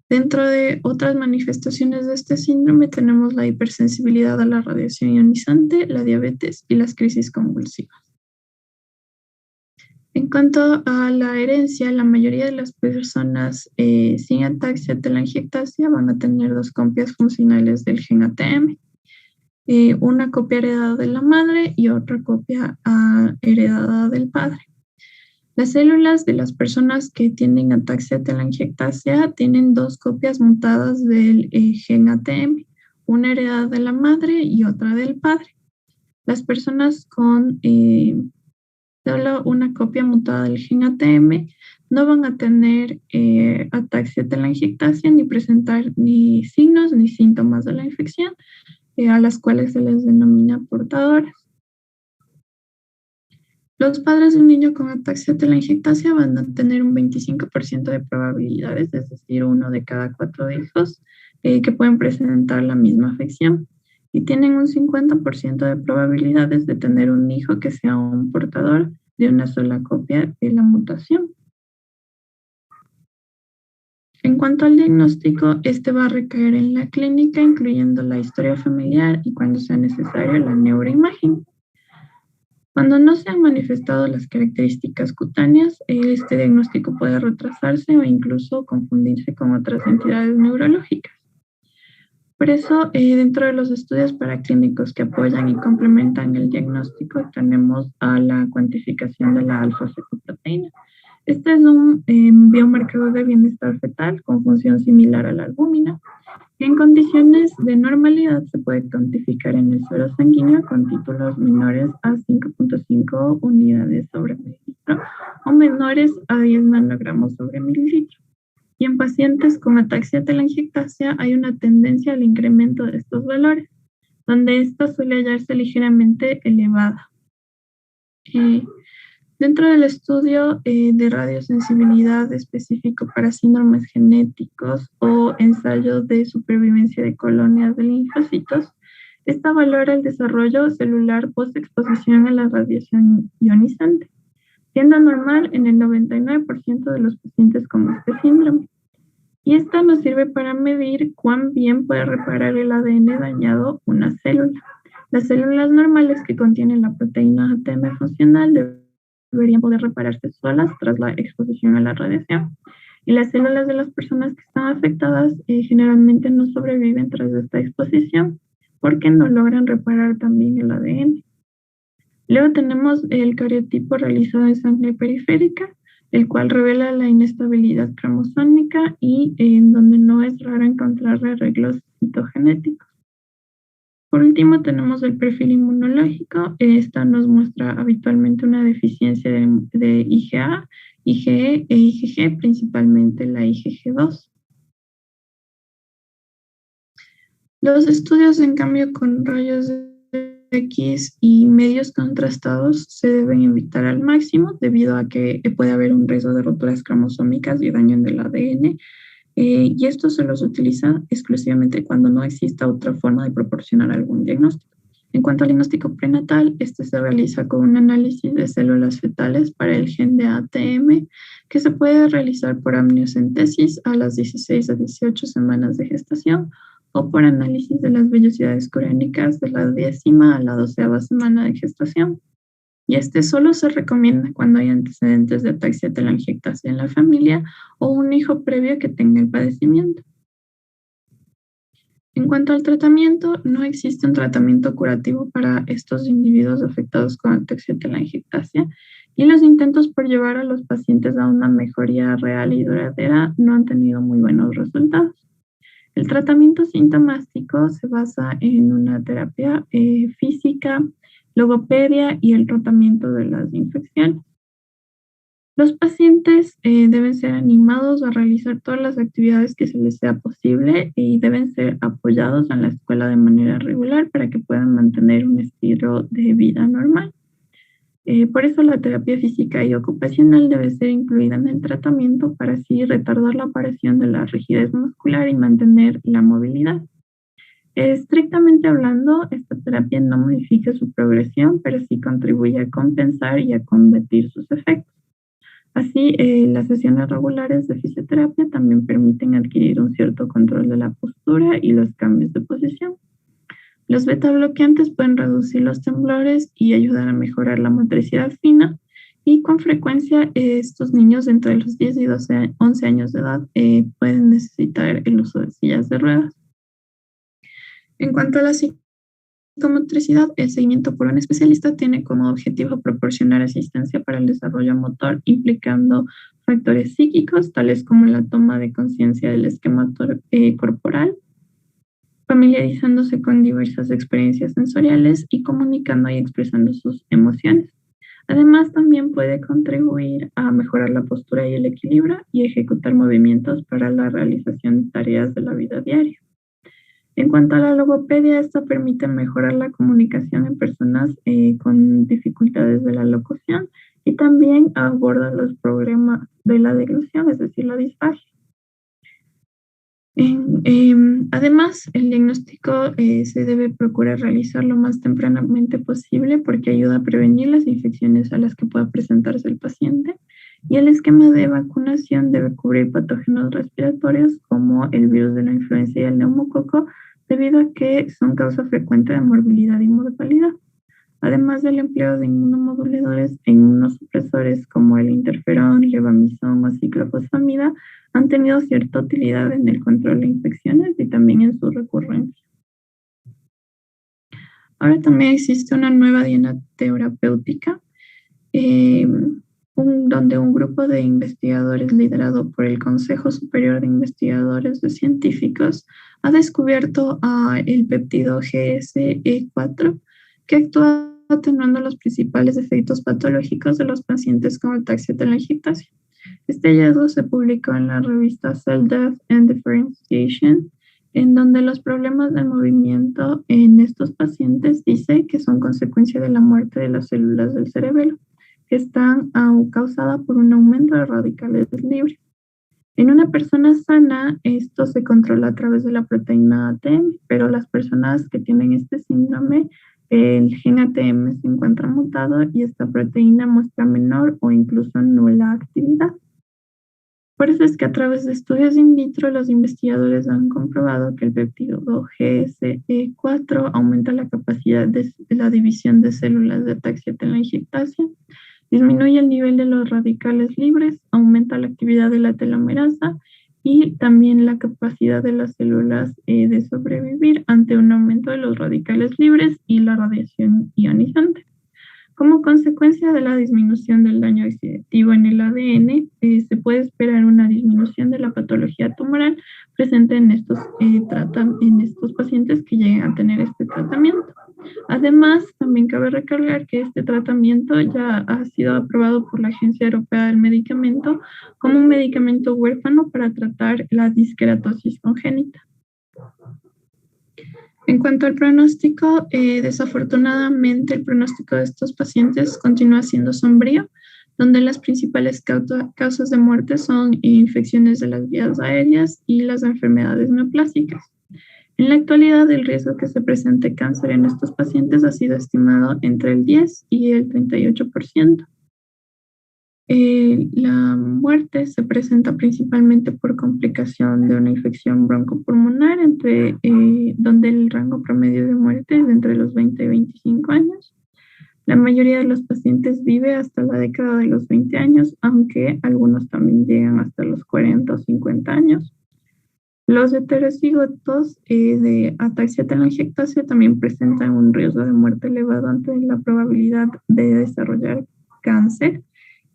Dentro de otras manifestaciones de este síndrome tenemos la hipersensibilidad a la radiación ionizante, la diabetes y las crisis convulsivas. En cuanto a la herencia, la mayoría de las personas sin ataxia telangiectasia van a tener dos copias funcionales del gen ATM, una copia heredada de la madre y otra copia heredada del padre. Las células de las personas que tienen ataxia telangiectasia tienen dos copias mutadas del gen ATM, una heredada de la madre y otra del padre. Las personas con solo una copia mutada del gen ATM no van a tener ataxia telangiectasia ni presentar ni signos ni síntomas de la infección, a las cuales se les denomina portadoras. Los padres de un niño con ataxia telangiectasia van a tener un 25% de probabilidades, es decir, 1 de cada 4 hijos que pueden presentar la misma afección. Y tienen un 50% de probabilidades de tener un hijo que sea un portador de una sola copia de la mutación. En cuanto al diagnóstico, este va a recaer en la clínica, incluyendo la historia familiar y, cuando sea necesario, la neuroimagen. Cuando no se han manifestado las características cutáneas, este diagnóstico puede retrasarse o incluso confundirse con otras entidades neurológicas. Por eso, dentro de los estudios paraclínicos que apoyan y complementan el diagnóstico, tenemos a la cuantificación de la alfa-fetoproteína. Este es un biomarcador de bienestar fetal con función similar a la albúmina. En condiciones de normalidad se puede cuantificar en el suero sanguíneo con títulos menores a 5.5 unidades sobre mililitro o menores a 10 nanogramos sobre mililitro. Y en pacientes con ataxia telangiectasia hay una tendencia al incremento de estos valores, donde esta suele hallarse ligeramente elevada. Dentro del estudio de radiosensibilidad específico para síndromes genéticos o ensayo de supervivencia de colonias de linfocitos, esta valora el desarrollo celular postexposición a la radiación ionizante, siendo normal en el 99% de los pacientes con este síndrome. Y esta nos sirve para medir cuán bien puede reparar el ADN dañado una célula. Las células normales que contienen la proteína ATM funcional deberían poder repararse solas tras la exposición a la radiación. Y las células de las personas que están afectadas generalmente no sobreviven tras esta exposición porque no logran reparar también el ADN. Luego tenemos el cariotipo realizado en sangre periférica, el cual revela la inestabilidad cromosómica y en donde no es raro encontrar arreglos citogenéticos. Por último, tenemos el perfil inmunológico. Esta nos muestra habitualmente una deficiencia de IgA, IgE e IgG, principalmente la IgG2. Los estudios, en cambio, con rayos X y medios contrastados se deben evitar al máximo debido a que puede haber un riesgo de roturas cromosómicas y daño en el ADN. Y esto se los utiliza exclusivamente cuando no exista otra forma de proporcionar algún diagnóstico. En cuanto al diagnóstico prenatal, este se realiza con un análisis de células fetales para el gen de ATM, que se puede realizar por amniocentesis a las 16 a 18 semanas de gestación o por análisis de las vellosidades corénicas de la 10ª a la 12ª semana de gestación. Y este solo se recomienda cuando hay antecedentes de ataxia telangiectasia en la familia o un hijo previo que tenga el padecimiento. En cuanto al tratamiento, no existe un tratamiento curativo para estos individuos afectados con ataxia telangiectasia y los intentos por llevar a los pacientes a una mejoría real y duradera no han tenido muy buenos resultados. El tratamiento sintomático se basa en una terapia física, logopedia y el tratamiento de las infecciones. Los pacientes deben ser animados a realizar todas las actividades que se les sea posible y deben ser apoyados en la escuela de manera regular para que puedan mantener un estilo de vida normal. Por eso la terapia física y ocupacional debe ser incluida en el tratamiento para así retardar la aparición de la rigidez muscular y mantener la movilidad. Estrictamente hablando, esta terapia no modifica su progresión, pero sí contribuye a compensar y a combatir sus efectos. Así, las sesiones regulares de fisioterapia también permiten adquirir un cierto control de la postura y los cambios de posición. Los beta bloqueantes pueden reducir los temblores y ayudar a mejorar la motricidad fina, y con frecuencia estos niños entre los 10 y 11 años de edad pueden necesitar el uso de sillas de ruedas. En cuanto a la psicomotricidad, el seguimiento por un especialista tiene como objetivo proporcionar asistencia para el desarrollo motor, implicando factores psíquicos, tales como la toma de conciencia del esquema corporal, familiarizándose con diversas experiencias sensoriales y comunicando y expresando sus emociones. Además, también puede contribuir a mejorar la postura y el equilibrio y ejecutar movimientos para la realización de tareas de la vida diaria. En cuanto a la logopedia, esta permite mejorar la comunicación en personas con dificultades de la locución y también aborda los problemas de la deglución, es decir, la disfagia. Además, el diagnóstico se debe procurar realizar lo más tempranamente posible porque ayuda a prevenir las infecciones a las que pueda presentarse el paciente, y el esquema de vacunación debe cubrir patógenos respiratorios como el virus de la influenza y el neumococo, debido a que son causa frecuente de morbilidad y mortalidad. Además del empleo de inmunomoduladores e inmunosupresores como el interferón, levamisón o ciclofosfamida han tenido cierta utilidad en el control de infecciones y también en su recurrencia. Ahora también existe una nueva diana terapéutica, donde un grupo de investigadores liderado por el Consejo Superior de Investigadores de Científicos ha descubierto el péptido GSE4, que actúa atenuando los principales efectos patológicos de los pacientes con ataxia telangiectasia. Este hallazgo se publicó en la revista Cell Death and Differentiation, en donde los problemas del movimiento en estos pacientes dice que son consecuencia de la muerte de las células del cerebelo, que están causadas por un aumento de radicales libres. En una persona sana, esto se controla a través de la proteína ATM, pero las personas que tienen este síndrome, el gen ATM se encuentra mutado y esta proteína muestra menor o incluso nula actividad. Por eso es que a través de estudios in vitro, los investigadores han comprobado que el péptido GSE4 aumenta la capacidad de la división de células de ataxia telangiectasia, disminuye el nivel de los radicales libres, aumenta la actividad de la telomerasa y también la capacidad de las células de sobrevivir ante un aumento de los radicales libres y la radiación ionizante. Como consecuencia de la disminución del daño oxidativo en el ADN, se puede esperar una disminución de la patología tumoral presente en estos pacientes que lleguen a tener este tratamiento. Además, también cabe recalcar que este tratamiento ya ha sido aprobado por la Agencia Europea del Medicamento como un medicamento huérfano para tratar la disqueratosis congénita. En cuanto al pronóstico, desafortunadamente el pronóstico de estos pacientes continúa siendo sombrío, donde las principales causas de muerte son infecciones de las vías aéreas y las enfermedades neoplásicas. En la actualidad, el riesgo que se presente cáncer en estos pacientes ha sido estimado entre el 10 y el 38%. La muerte se presenta principalmente por complicación de una infección broncopulmonar, donde el rango promedio de muerte es de entre los 20 y 25 años. La mayoría de los pacientes vive hasta la década de los 20 años, aunque algunos también llegan hasta los 40 o 50 años. Los heterocigotos de ataxia telangiectasia también presentan un riesgo de muerte elevado ante la probabilidad de desarrollar cáncer,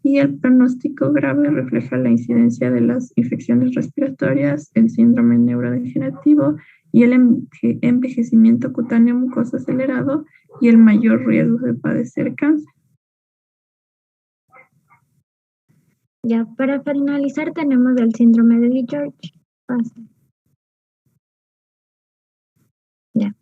y el pronóstico grave refleja la incidencia de las infecciones respiratorias, el síndrome neurodegenerativo y el envejecimiento cutáneo mucoso acelerado y el mayor riesgo de padecer cáncer. Ya, para finalizar tenemos el síndrome de George. Ya.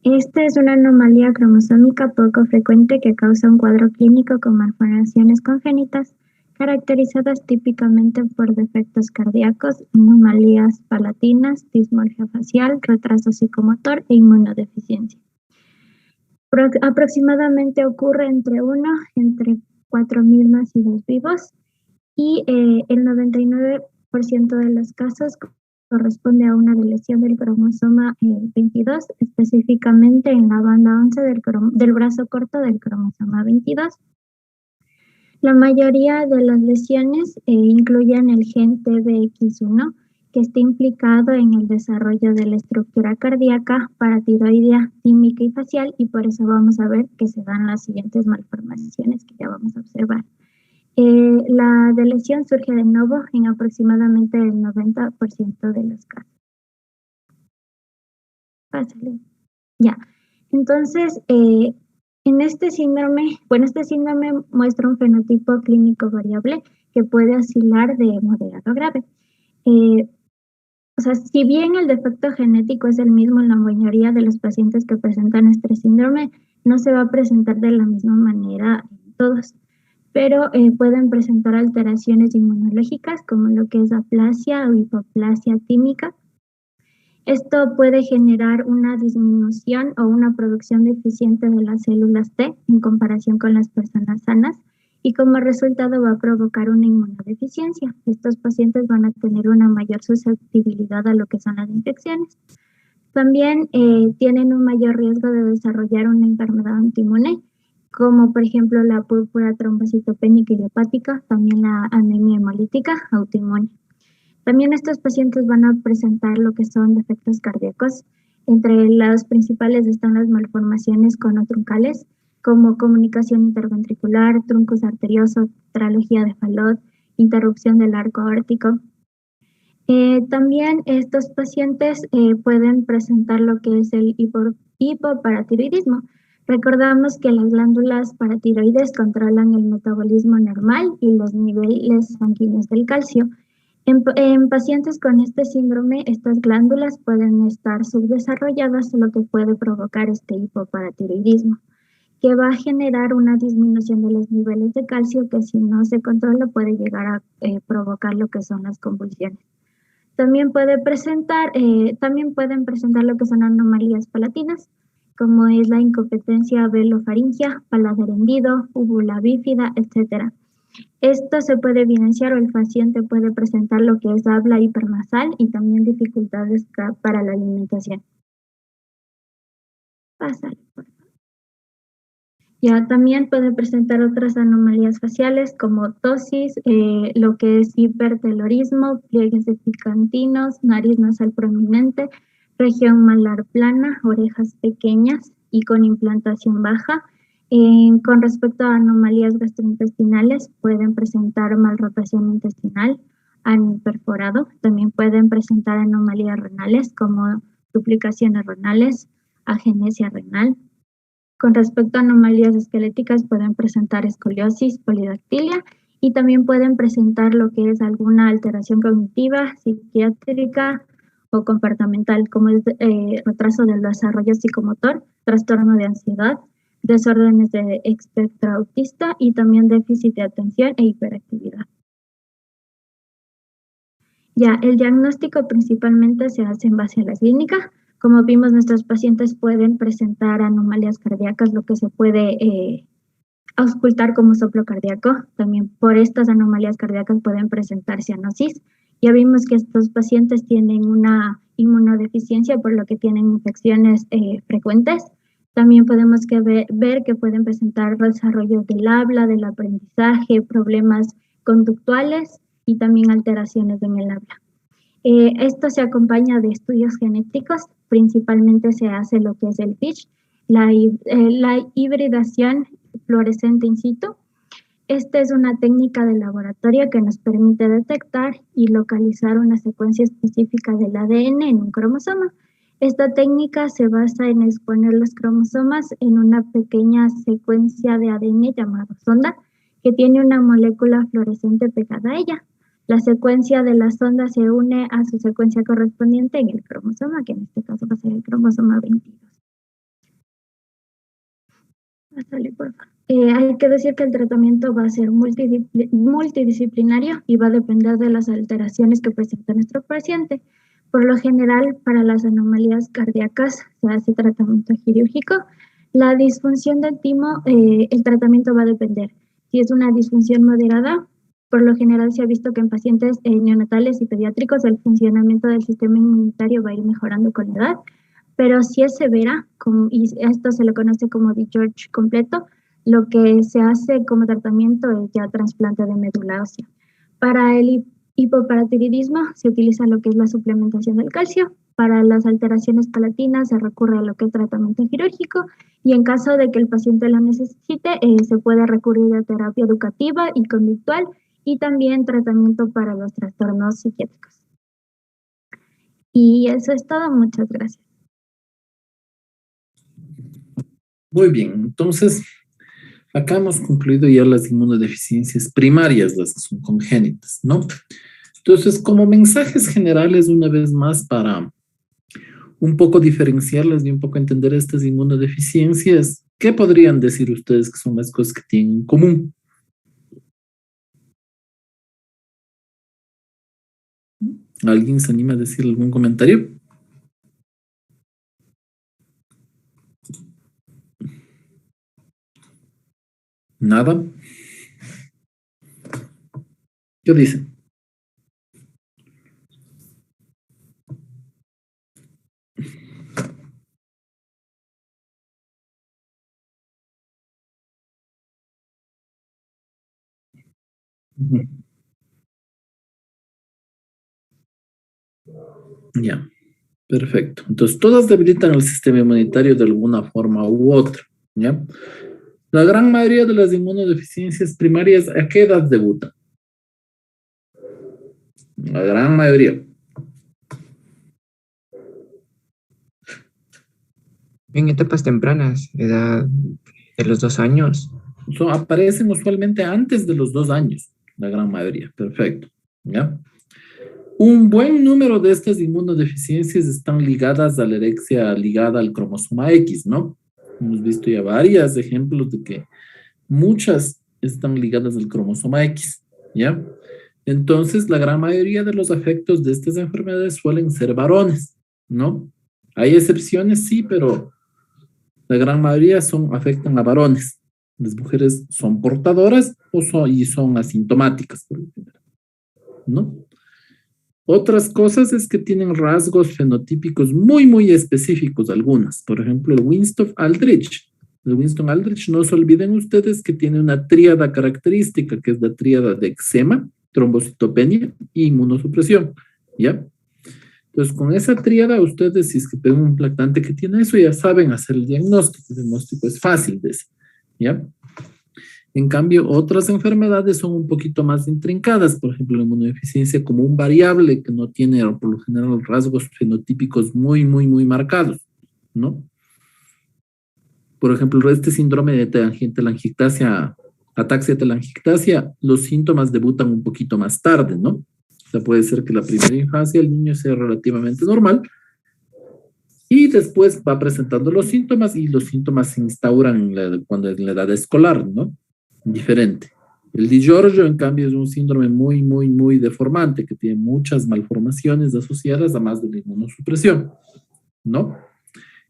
Esta es una anomalía cromosómica poco frecuente que causa un cuadro clínico con malformaciones congénitas, caracterizadas típicamente por defectos cardíacos, anomalías palatinas, dismorfia facial, retraso psicomotor e inmunodeficiencia. Aproximadamente ocurre entre 4.000 nacidos vivos y el 99% de los casos corresponde a una lesión del cromosoma 22, específicamente en la banda 11 del brazo corto del cromosoma 22. La mayoría de las lesiones incluyen el gen TBX1, que está implicado en el desarrollo de la estructura cardíaca, paratiroidea, tímica y facial, y por eso vamos a ver que se dan las siguientes malformaciones que ya vamos a observar. La lesión surge de nuevo en aproximadamente el 90% de los casos. Pásale. Ya. Entonces, en este síndrome muestra un fenotipo clínico variable que puede oscilar de moderado a grave. O sea, si bien el defecto genético es el mismo en la mayoría de los pacientes que presentan este síndrome, no se va a presentar de la misma manera en todos, pero pueden presentar alteraciones inmunológicas como lo que es aplasia o hipoplasia tímica. Esto puede generar una disminución o una producción deficiente de las células T en comparación con las personas sanas, y como resultado va a provocar una inmunodeficiencia. Estos pacientes van a tener una mayor susceptibilidad a lo que son las infecciones. También tienen un mayor riesgo de desarrollar una enfermedad autoinmune, como por ejemplo la púrpura trombocitopénica idiopática, también la anemia hemolítica autoinmune. También estos pacientes van a presentar lo que son defectos cardíacos. Entre las principales están las malformaciones conotroncales, como comunicación interventricular, truncus arterioso, tetralogía de Fallot, interrupción del arco aórtico. También estos pacientes pueden presentar lo que es el hipoparatiroidismo. Recordamos que las glándulas paratiroides controlan el metabolismo normal y los niveles sanguíneos del calcio. En pacientes con este síndrome, estas glándulas pueden estar subdesarrolladas, lo que puede provocar este hipoparatiroidismo, que va a generar una disminución de los niveles de calcio que, si no se controla, puede llegar a provocar lo que son las convulsiones. También pueden presentar lo que son anomalías palatinas, como es la incompetencia velofaringia, paladar hendido, úvula bífida, etc. Esto se puede evidenciar, o el paciente puede presentar lo que es habla hipernasal y también dificultades para la alimentación. Pásale, por favor. Ya también puede presentar otras anomalías faciales como ptosis, lo que es hipertelorismo, pliegues epicantinos, nariz nasal prominente, región malar plana, orejas pequeñas y con implantación baja. Con respecto a anomalías gastrointestinales, pueden presentar malrotación intestinal, ano perforado. También pueden presentar anomalías renales como duplicaciones renales, agenesia renal. Con respecto a anomalías esqueléticas, pueden presentar escoliosis, polidactilia, y también pueden presentar lo que es alguna alteración cognitiva, psiquiátrica o comportamental, como es retraso del desarrollo psicomotor, trastorno de ansiedad, desórdenes de espectro autista y también déficit de atención e hiperactividad. Ya, el diagnóstico principalmente se hace en base a la clínica. Como vimos, nuestros pacientes pueden presentar anomalías cardíacas, lo que se puede auscultar como soplo cardíaco. También por estas anomalías cardíacas pueden presentar cianosis. Ya vimos que estos pacientes tienen una inmunodeficiencia, por lo que tienen infecciones frecuentes. También podemos ver que pueden presentar desarrollo del habla, del aprendizaje, problemas conductuales y también alteraciones en el habla. Esto se acompaña de estudios genéticos, principalmente se hace lo que es el FISH, la hibridación fluorescente in situ. Esta es una técnica de laboratorio que nos permite detectar y localizar una secuencia específica del ADN en un cromosoma. Esta técnica se basa en exponer los cromosomas en una pequeña secuencia de ADN llamada sonda, que tiene una molécula fluorescente pegada a ella. La secuencia de la sonda se une a su secuencia correspondiente en el cromosoma, que en este caso va a ser el cromosoma 22. Pásale, por favor. Hay que decir que el tratamiento va a ser multidisciplinario y va a depender de las alteraciones que presenta nuestro paciente. Por lo general, para las anomalías cardíacas se hace tratamiento quirúrgico. La disfunción del timo, el tratamiento va a depender. Si es una disfunción moderada, por lo general se ha visto que en pacientes neonatales y pediátricos el funcionamiento del sistema inmunitario va a ir mejorando con la edad, pero si es severa, y esto se le conoce como discharge completo, Lo que se hace como tratamiento es ya trasplante de médula ósea. Para el hipoparatiroidismo se utiliza lo que es la suplementación del calcio. Para las alteraciones palatinas se recurre a lo que es tratamiento quirúrgico y en caso de que el paciente lo necesite, se puede recurrir a terapia educativa y conductual y también tratamiento para los trastornos psiquiátricos. Y eso es todo. Muchas gracias. Muy bien, entonces acá hemos concluido ya las inmunodeficiencias primarias, las que son congénitas, ¿no? Entonces, como mensajes generales, una vez más, para un poco diferenciarlas y un poco entender estas inmunodeficiencias, ¿qué podrían decir ustedes que son las cosas que tienen en común? ¿Alguien se anima a decir algún comentario? ¿Nada? ¿Qué dicen? Ya, perfecto. Entonces, todas debilitan el sistema inmunitario de alguna forma u otra, ¿ya? La gran mayoría de las inmunodeficiencias primarias, ¿a qué edad debutan? La gran mayoría. En etapas tempranas, edad de los 2 años. Aparecen usualmente antes de los 2 años, la gran mayoría. Perfecto, ¿ya? Un buen número de estas inmunodeficiencias están ligadas a la herexia ligada al cromosoma X, ¿no? Hemos visto ya varios ejemplos de que muchas están ligadas al cromosoma X, ¿ya? Entonces, la gran mayoría de los afectos de estas enfermedades suelen ser varones, ¿no? Hay excepciones, sí, pero la gran mayoría afectan a varones. Las mujeres son portadoras y son asintomáticas, por lo general, ¿no? Otras cosas es que tienen rasgos fenotípicos muy, muy específicos algunas. Por ejemplo, el Winston-Aldrich. El Winston-Aldrich, no se olviden ustedes que tiene una tríada característica, que es la tríada de eczema, trombocitopenia y inmunosupresión, ¿ya? Entonces, con esa tríada, ustedes, si es que ven un implantante que tiene eso, ya saben hacer el diagnóstico. El diagnóstico es fácil de ese, ¿ya? En cambio, otras enfermedades son un poquito más intrincadas, por ejemplo, la inmunodeficiencia como un variable que no tiene, por lo general, rasgos fenotípicos muy, muy, muy marcados, ¿no? Por ejemplo, este síndrome de telangiectasia, ataxia telangiectasia, los síntomas debutan un poquito más tarde, ¿no? O sea, puede ser que la primera infancia el niño sea relativamente normal y después va presentando los síntomas y los síntomas se instauran cuando es la edad escolar, ¿no? Diferente. El Di Giorgio, en cambio, es un síndrome muy, muy, muy deformante que tiene muchas malformaciones asociadas a más de la inmunosupresión, ¿no?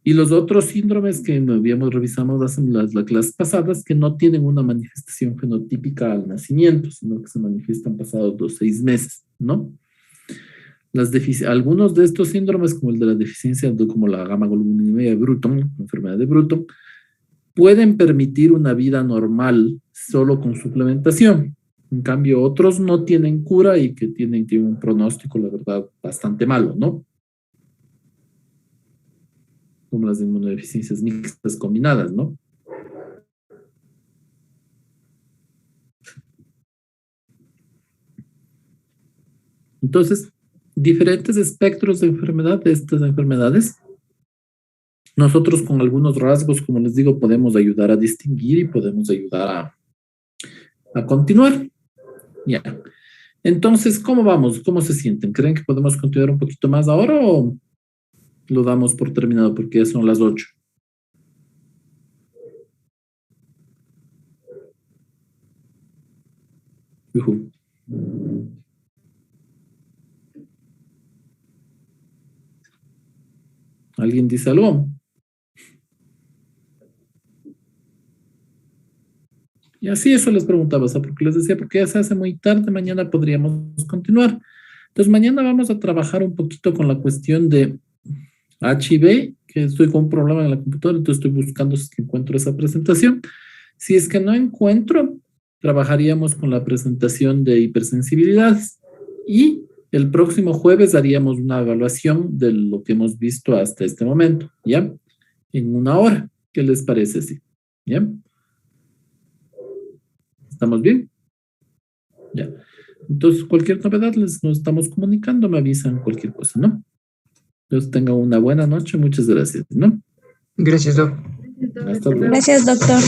Y los otros síndromes que habíamos revisado en las clases pasadas que no tienen una manifestación fenotípica al nacimiento, sino que se manifiestan pasados los 6 meses, ¿no? Algunos de estos síndromes, como el de la deficiencia, como la gamma-globulinemia de Bruton, la enfermedad de Bruton, pueden permitir una vida normal solo con suplementación. En cambio, otros no tienen cura y que tienen un pronóstico, la verdad, bastante malo, ¿no? Como las inmunodeficiencias mixtas combinadas, ¿no? Entonces, diferentes espectros de enfermedad de estas enfermedades. Nosotros con algunos rasgos, como les digo, podemos ayudar a distinguir y podemos ayudar a continuar. Ya. Entonces, ¿cómo vamos? ¿Cómo se sienten? ¿Creen que podemos continuar un poquito más ahora o lo damos por terminado porque ya son las 8? Yujú. ¿Alguien dice algo? Y así eso les preguntaba, o sea, porque les decía, porque ya se hace muy tarde, mañana podríamos continuar. Entonces, mañana vamos a trabajar un poquito con la cuestión de HIV, que estoy con un problema en la computadora, entonces estoy buscando si encuentro esa presentación. Si es que no encuentro, trabajaríamos con la presentación de hipersensibilidades y el próximo jueves haríamos una evaluación de lo que hemos visto hasta este momento, ¿ya? En 1 hora. ¿Qué les parece así? ¿Ya? ¿Estamos bien? Ya. Entonces, cualquier novedad nos estamos comunicando, me avisan cualquier cosa, ¿no? Entonces, tengan una buena noche, muchas gracias, ¿no? Gracias, Doc. Hasta luego. Gracias, doctor.